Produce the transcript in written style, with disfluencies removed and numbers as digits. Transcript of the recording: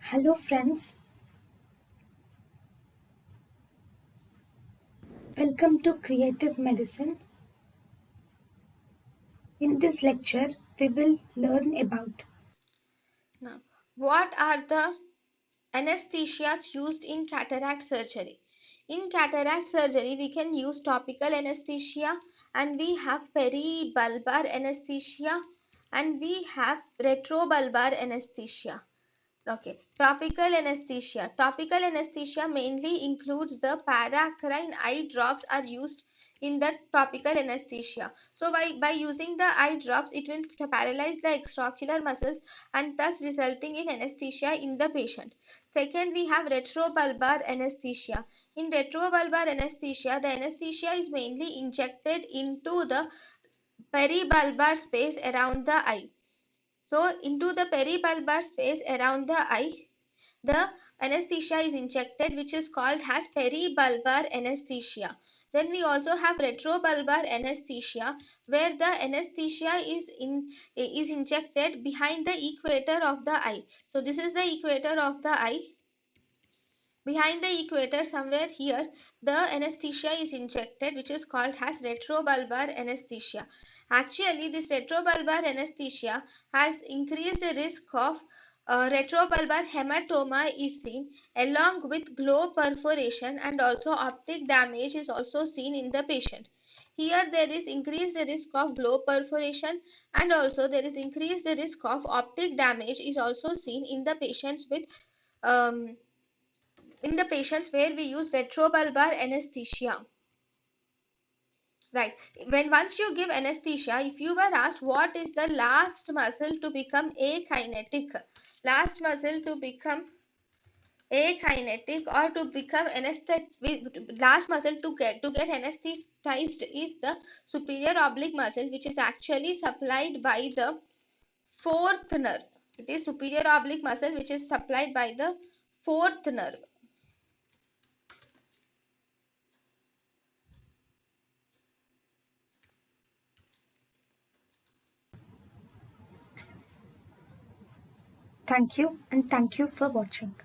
Hello friends, welcome to Creative Medicine. In this lecture, we will learn about Now, what are the anesthesias used in cataract surgery? In cataract surgery, we can use topical anesthesia, and we have peribulbar anesthesia, and we have retrobulbar anesthesia. Okay, topical anesthesia. Topical anesthesia mainly includes the paracrine eye drops are used in the topical anesthesia. So by using the eye drops, it will paralyze the extraocular muscles and thus resulting in anesthesia in the patient. Second, we have retrobulbar anesthesia. In retrobulbar anesthesia, the anesthesia is mainly injected into the peribulbar space around the eye. So into the peribulbar space around the eye, the anesthesia is injected, which is called as peribulbar anesthesia. Then we also have retrobulbar anesthesia, where the anesthesia is injected behind the equator of the eye. So this is the equator of the eye. Behind the equator, somewhere here, the anesthesia is injected, which is called as retrobulbar anesthesia. Actually, this retrobulbar anesthesia has increased the risk of retrobulbar hematoma is seen, along with globe perforation, and also optic damage is also seen in the patient. Here there is increased risk of globe perforation, and also there is increased risk of optic damage is also seen in the patients with um, in the patients where we use retrobulbar anesthesia. Right. When once you give anesthesia, if you were asked what is the last muscle to become akinetic, last muscle to become akinetic or to become anesthetic, last muscle to get anesthetized is the superior oblique muscle, which is actually supplied by the fourth nerve. It is superior oblique muscle which is supplied by the fourth nerve. thank you and thank you for watching.